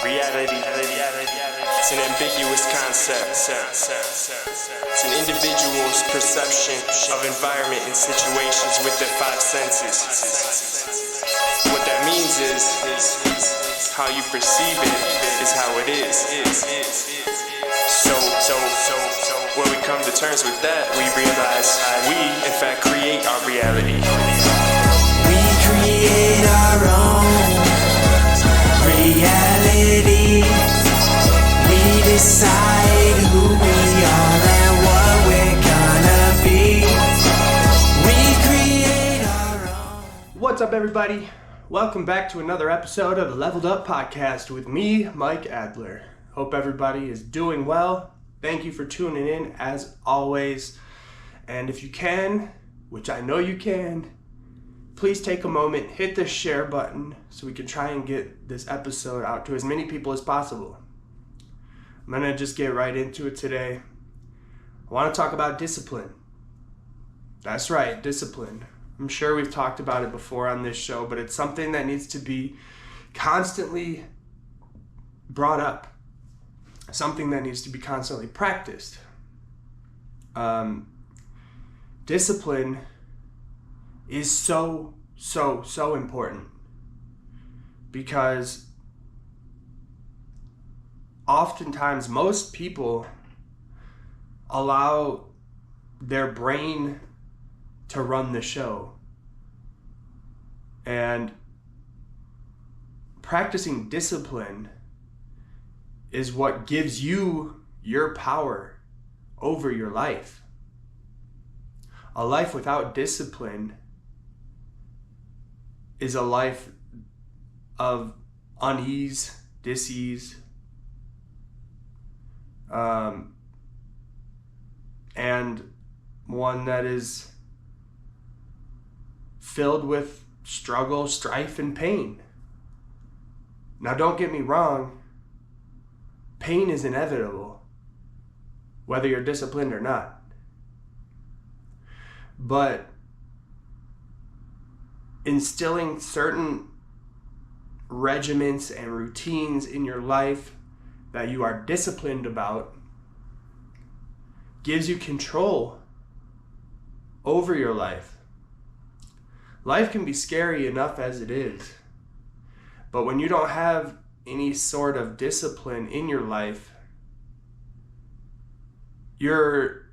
Reality. It's an ambiguous concept. It's an individual's perception of environment and situations with their five senses. What that means is how you perceive it is how it is. So when we come to terms with that, we realize we, in fact, create our reality. We create our own reality. We decide who we are and what we're gonna be. We create our own. What's up, everybody? Welcome back to another episode of the Leveled Up Podcast with me, Mike Adler. Hope everybody is doing well. Thank you for tuning in as always. And if you can, which I know you can, please take a moment, hit the share button so we can try and get this episode out to as many people as possible. I'm going to just get right into it today. I want to talk about discipline. That's right, discipline. I'm sure we've talked about it before on this show, but it's something that needs to be constantly brought up. Something that needs to be constantly practiced. Discipline is so important because oftentimes most people allow their brain to run the show, and practicing discipline is what gives you your power over your life. A life without discipline is a life of unease, dis-ease, and one that is filled with struggle, strife, and pain. Now, don't get me wrong, pain is inevitable, whether you're disciplined or not. But instilling certain regiments and routines in your life that you are disciplined about gives you control over your life. Life can be scary enough as it is, but when you don't have any sort of discipline in your life, your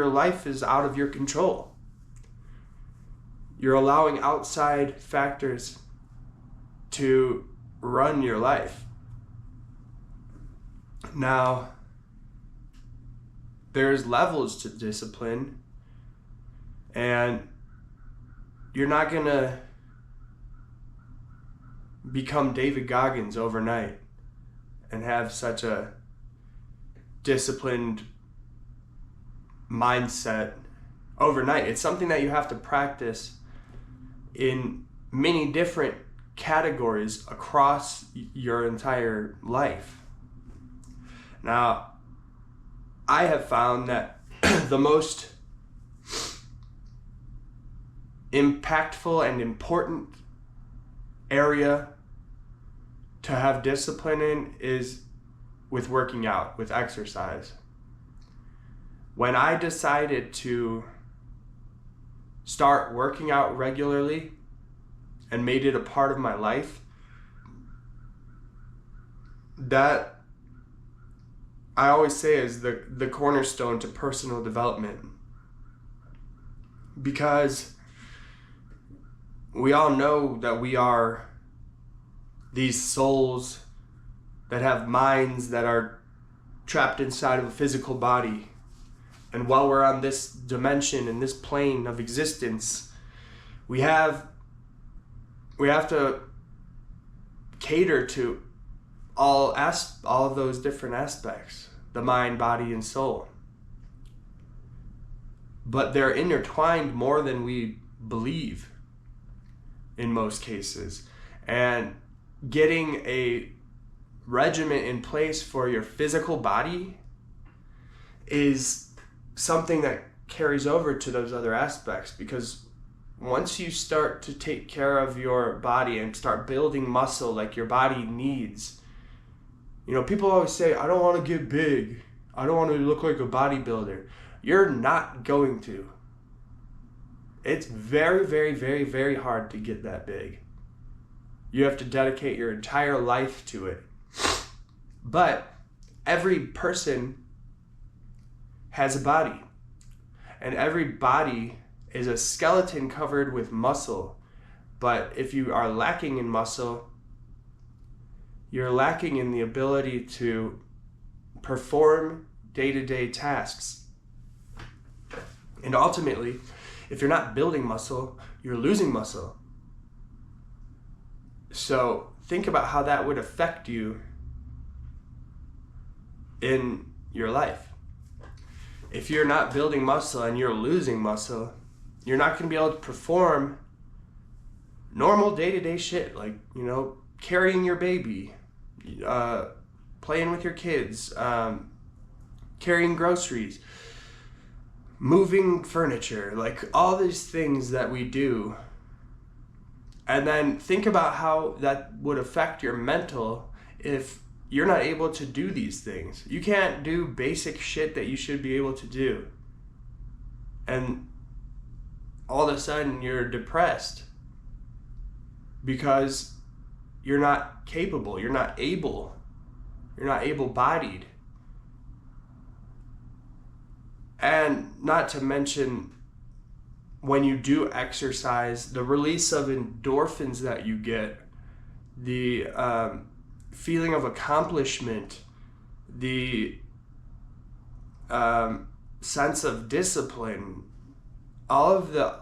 life is out of your control. You're allowing outside factors to run your life. Now, there's levels to discipline, and you're not gonna become David Goggins overnight and have such a disciplined mindset overnight. It's something that you have to practice in many different categories across your entire life. Now, I have found that the most impactful and important area to have discipline in is with working out, with exercise. When I decided to start working out regularly and made it a part of my life, that I always say is the cornerstone to personal development. Because we all know that we are these souls that have minds that are trapped inside of a physical body. And while we're on this dimension and this plane of existence, we have to cater to all of those different aspects, the mind, body, and soul. But they're intertwined more than we believe in most cases. And getting a regimen in place for your physical body is something that carries over to those other aspects, because once you start to take care of your body and start building muscle like your body needs, people always say, I don't want to get big. I don't want to look like a bodybuilder. You're not going to. It's very, very, very, very hard to get that big. You have to dedicate your entire life to it. But every person has a body. And every body is a skeleton covered with muscle. But if you are lacking in muscle, you're lacking in the ability to perform day-to-day tasks. And ultimately, if you're not building muscle, you're losing muscle. So think about how that would affect you in your life. If you're not building muscle and you're losing muscle, you're not going to be able to perform normal day-to-day shit like, carrying your baby, playing with your kids, carrying groceries, moving furniture, like all these things that we do. And then think about how that would affect your mental if you're not able to do these things. You can't do basic shit that you should be able to do. And all of a sudden you're depressed because you're not capable, you're not able-bodied. And not to mention, when you do exercise, the release of endorphins that you get, the feeling of accomplishment, the sense of discipline, all of the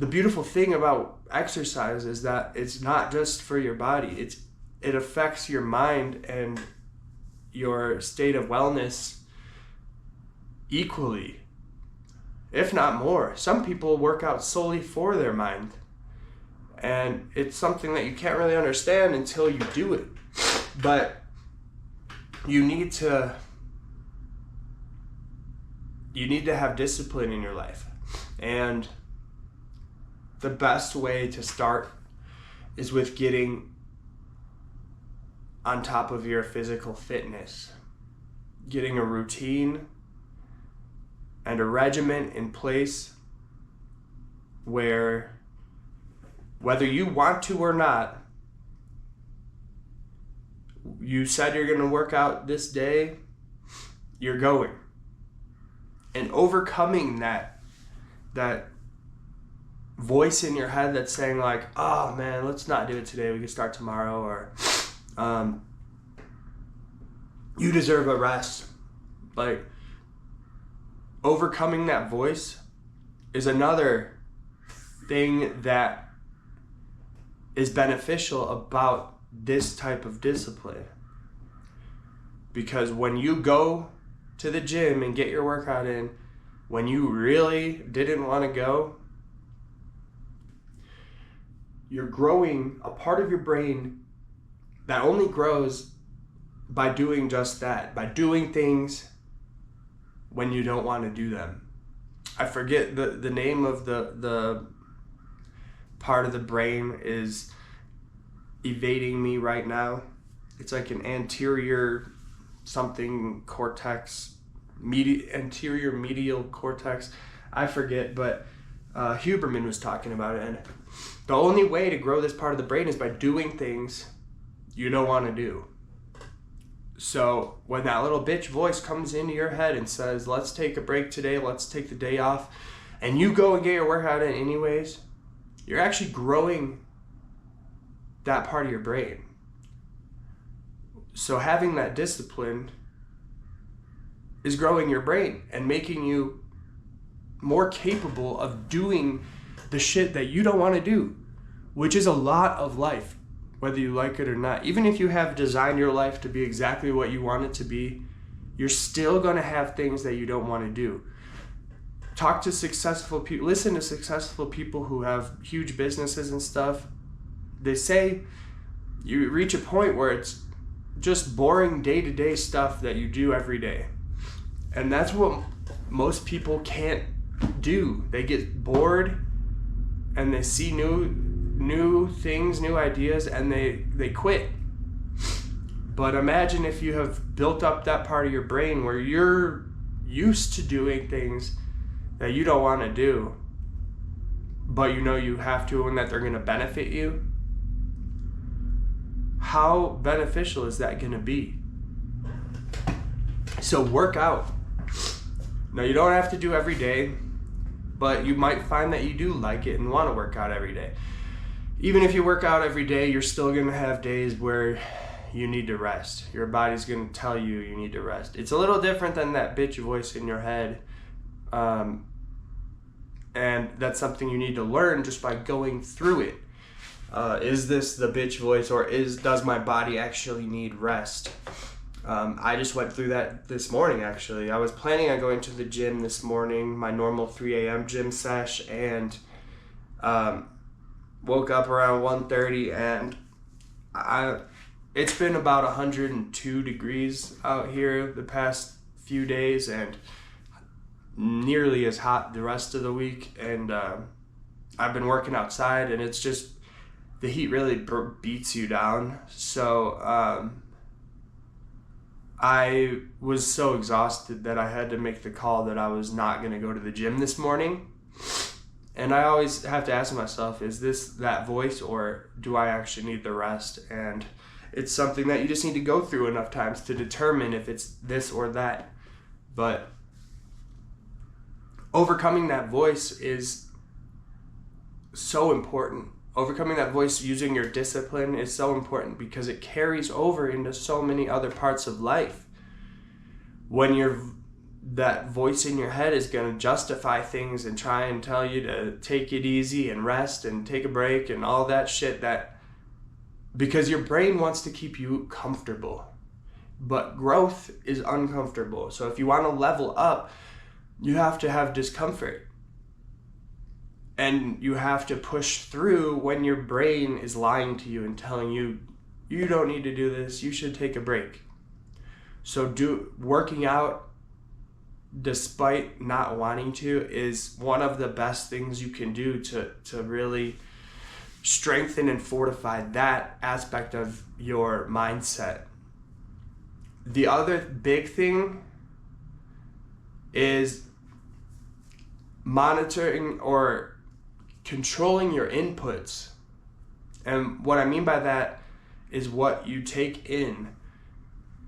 beautiful thing about exercise is that it's not just for your body. It affects your mind and your state of wellness equally, if not more. Some people work out solely for their mind, and it's something that you can't really understand until you do it. But you need to have discipline in your life, and the best way to start is with getting on top of your physical fitness, getting a routine and a regimen in place where, whether you want to or not, you said you're going to work out this day, you're going. And overcoming that voice in your head that's saying like, oh man, let's not do it today, we can start tomorrow, or you deserve a rest. Like, overcoming that voice is another thing that is beneficial about this type of discipline. Because when you go to the gym and get your workout in, when you really didn't want to go, you're growing a part of your brain that only grows by doing just that, by doing things when you don't want to do them. I forget the name of the part of the brain is evading me right now. It's like an anterior something cortex, anterior medial cortex. I forget, but Huberman was talking about it, and the only way to grow this part of the brain is by doing things you don't want to do. So when that little bitch voice comes into your head and says, let's take a break today, let's take the day off, and you go and get your workout in anyways, you're actually growing that part of your brain. So having that discipline is growing your brain and making you more capable of doing the shit that you don't want to do, which is a lot of life, whether you like it or not. Even if you have designed your life to be exactly what you want it to be, you're still going to have things that you don't want to do. Talk to successful people, listen to successful people who have huge businesses and stuff. They say you reach a point where it's just boring day-to-day stuff that you do every day. And that's what most people can't do. They get bored and they see new things, new ideas, and they quit. But imagine if you have built up that part of your brain where you're used to doing things that you don't want to do, but you know you have to and that they're going to benefit you. How beneficial is that going to be? So work out. Now, you don't have to do every day, but you might find that you do like it and want to work out every day. Even if you work out every day, you're still going to have days where you need to rest. Your body's going to tell you you need to rest. It's a little different than that bitch voice in your head. And that's something you need to learn just by going through it. Is this the bitch voice, or does my body actually need rest? I just went through that this morning, actually. I was planning on going to the gym this morning, my normal 3 a.m. gym sesh, and woke up around 1:30, and it's been about 102 degrees out here the past few days, and nearly as hot the rest of the week. And I've been working outside, and it's just, the heat really beats you down. So I was so exhausted that I had to make the call that I was not going to go to the gym this morning. And I always have to ask myself, is this that voice, or do I actually need the rest? And it's something that you just need to go through enough times to determine if it's this or that. But overcoming that voice is so important. Overcoming that voice using your discipline is so important because it carries over into so many other parts of life. When that voice in your head is going to justify things and try and tell you to take it easy and rest and take a break and all that shit, because your brain wants to keep you comfortable. But growth is uncomfortable. So if you want to level up, you have to have discomfort. And you have to push through when your brain is lying to you and telling you, you don't need to do this, you should take a break. So working out despite not wanting to is one of the best things you can do to really strengthen and fortify that aspect of your mindset. The other big thing is monitoring or controlling your inputs. And what I mean by that is what you take in,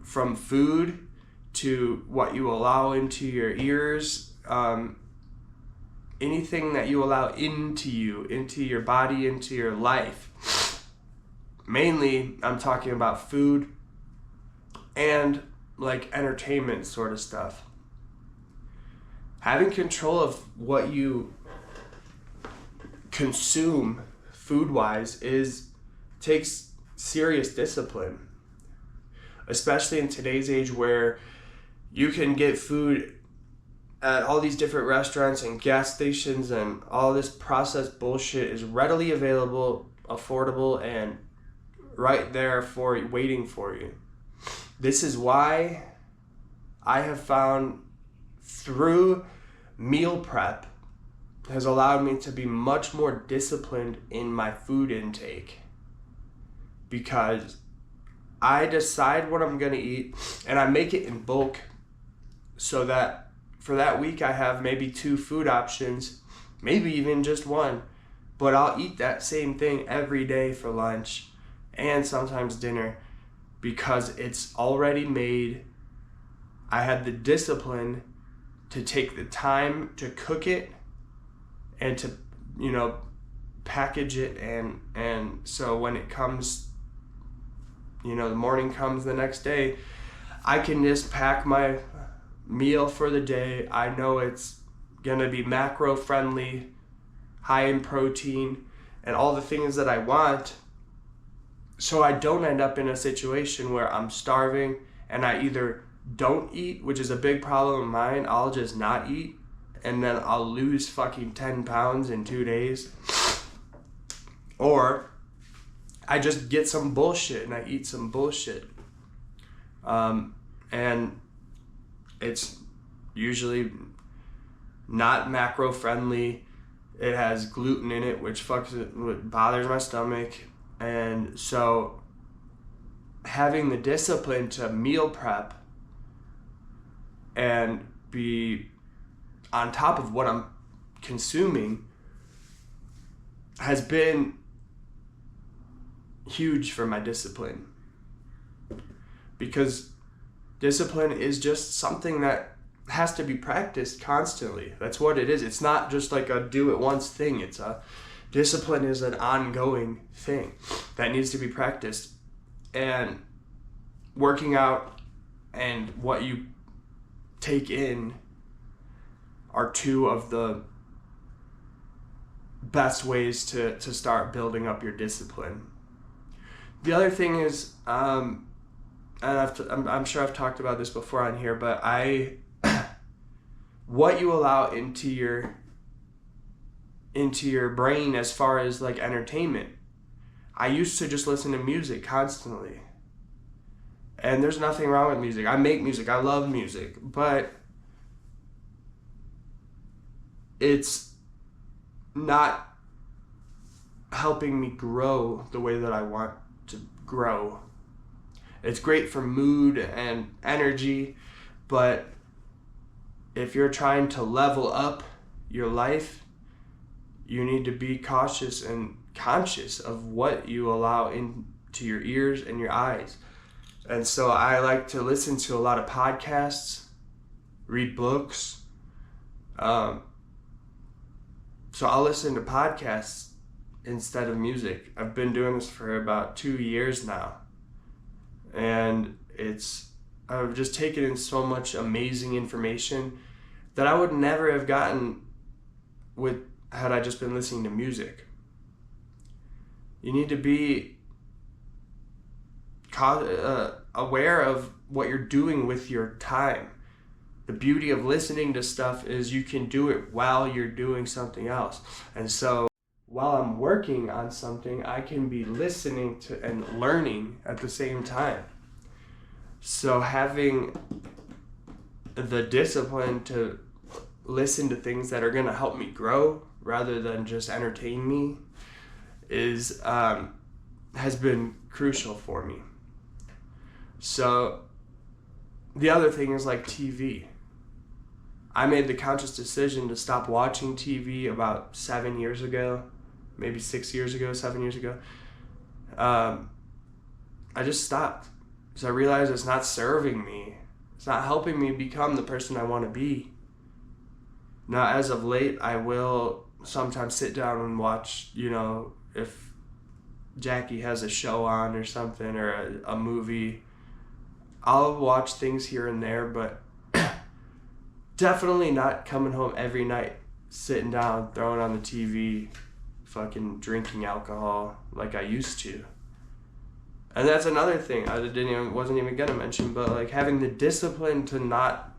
from food to what you allow into your ears, anything that you allow into you, into your body, into your life. Mainly, I'm talking about food and like entertainment sort of stuff. Having control of what you consume food-wise takes serious discipline, especially in today's age where you can get food at all these different restaurants and gas stations, and all this processed bullshit is readily available, affordable, and right there waiting for you. This is why I have found through meal prep has allowed me to be much more disciplined in my food intake, because I decide what I'm going to eat and I make it in bulk, so that for that week I have maybe 2 food options, maybe even just 1, but I'll eat that same thing every day for lunch and sometimes dinner because it's already made. I had the discipline to take the time to cook it and to, package it, and so when it comes, the morning comes the next day, I can just pack my meal for the day. I know it's gonna be macro friendly, high in protein, and all the things that I want, so I don't end up in a situation where I'm starving and I either don't eat, which is a big problem of mine. I'll just not eat and then I'll lose fucking 10 pounds in 2 days, or I just get some bullshit and I eat some bullshit, and it's usually not macro friendly. It has gluten in it, which bothers my stomach. And so having the discipline to meal prep and be on top of what I'm consuming has been huge for my discipline. Because discipline is just something that has to be practiced constantly. That's what it is. It's not just like a do it once thing. Discipline is an ongoing thing that needs to be practiced. And working out and what you take in are two of the best ways to start building up your discipline. The other thing is, and I'm sure I've talked about this before on here, but what you allow into your brain as far as like entertainment. I used to just listen to music constantly. And there's nothing wrong with music. I make music. I love music. But it's not helping me grow the way that I want to grow. It's great for mood and energy, but if you're trying to level up your life, you need to be cautious and conscious of what you allow into your ears and your eyes. And so I like to listen to a lot of podcasts, read books. So I'll listen to podcasts instead of music. I've been doing this for about 2 years now. And I've just taken in so much amazing information that I would never have gotten had I just been listening to music. You need to be aware of what you're doing with your time. The beauty of listening to stuff is you can do it while you're doing something else. And so while I'm working on something, I can be listening to and learning at the same time. So having the discipline to listen to things that are going to help me grow rather than just entertain me has been crucial for me. So the other thing is like TV. I made the conscious decision to stop watching TV about 7 years ago, maybe 6 years ago, 7 years ago. I just stopped because I realized it's not serving me. It's not helping me become the person I want to be. Now, as of late, I will sometimes sit down and watch, if Jackie has a show on or something, or a movie. I'll watch things here and there, but definitely not coming home every night, sitting down, throwing on the TV, fucking drinking alcohol like I used to. And that's another thing I wasn't even gonna mention, but like having the discipline to not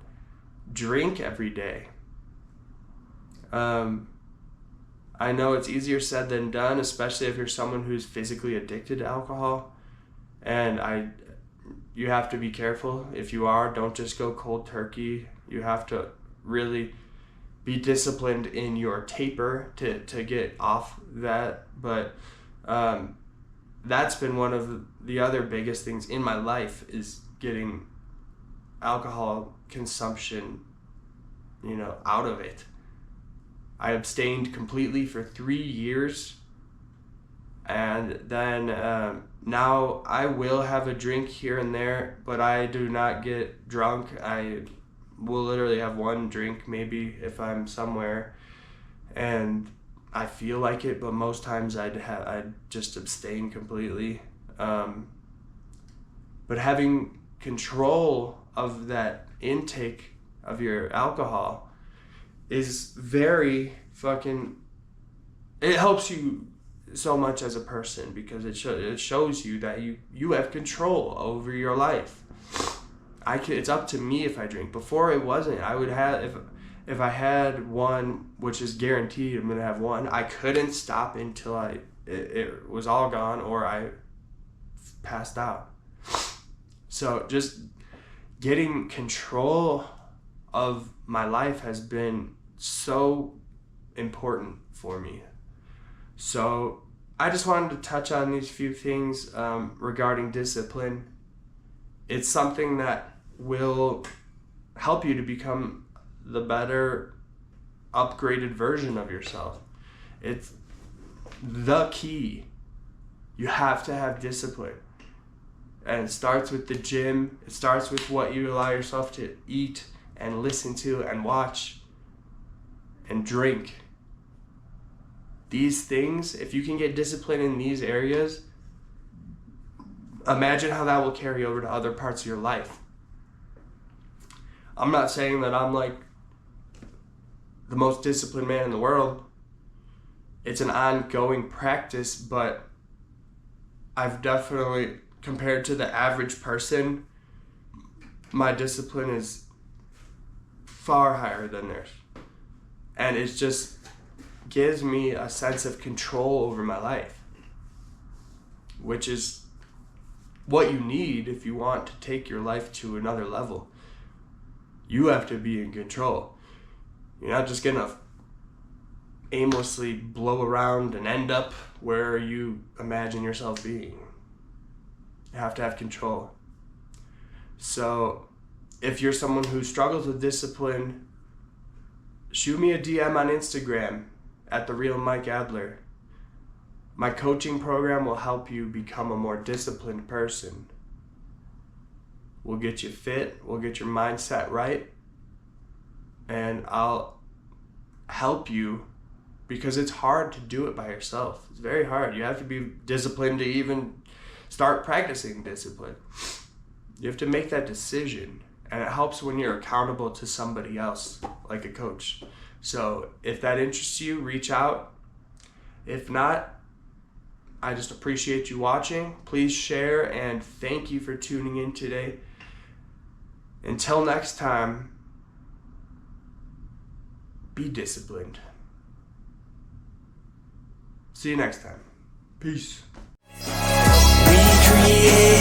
drink every day. I know it's easier said than done, especially if you're someone who's physically addicted to alcohol. And you have to be careful. If you are, don't just go cold turkey. You have to really be disciplined in your taper to get off that. But that's been one of the other biggest things in my life, is getting alcohol consumption, out of it. I abstained completely for 3 years, and then now I will have a drink here and there, but I do not get drunk. I will literally have one drink maybe if I'm somewhere and I feel like it, but most times I'd just abstain completely. But having control of that intake of your alcohol is very it helps you so much as a person, because it shows you that you have control over your life. It's up to me if I drink. Before it wasn't. I would have, if I had one, which is guaranteed I'm gonna have one, I couldn't stop until it was all gone or I passed out. So just getting control of my life has been so important for me. So I just wanted to touch on these few things regarding discipline. It's something that will help you to become the better, upgraded version of yourself. It's the key. You have to have discipline. And it starts with the gym. It starts with what you allow yourself to eat and listen to and watch and drink. These things, if you can get discipline in these areas, imagine how that will carry over to other parts of your life. I'm not saying that I'm like the most disciplined man in the world. It's an ongoing practice, but I've definitely, compared to the average person, my discipline is far higher than theirs. And it just gives me a sense of control over my life, which is what you need if you want to take your life to another level. You have to be in control. You're not just gonna aimlessly blow around and end up where you imagine yourself being. You have to have control. So if you're someone who struggles with discipline, shoot me a DM on Instagram at @TheRealMikeAdler. My coaching program will help you become a more disciplined person. We'll get you fit, we'll get your mindset right, and I'll help you, because it's hard to do it by yourself. It's very hard. You have to be disciplined to even start practicing discipline. You have to make that decision, and it helps when you're accountable to somebody else, like a coach. So if that interests you, reach out. If not, I just appreciate you watching. Please share, and thank you for tuning in today. Until next time, be disciplined. See you next time. Peace. We create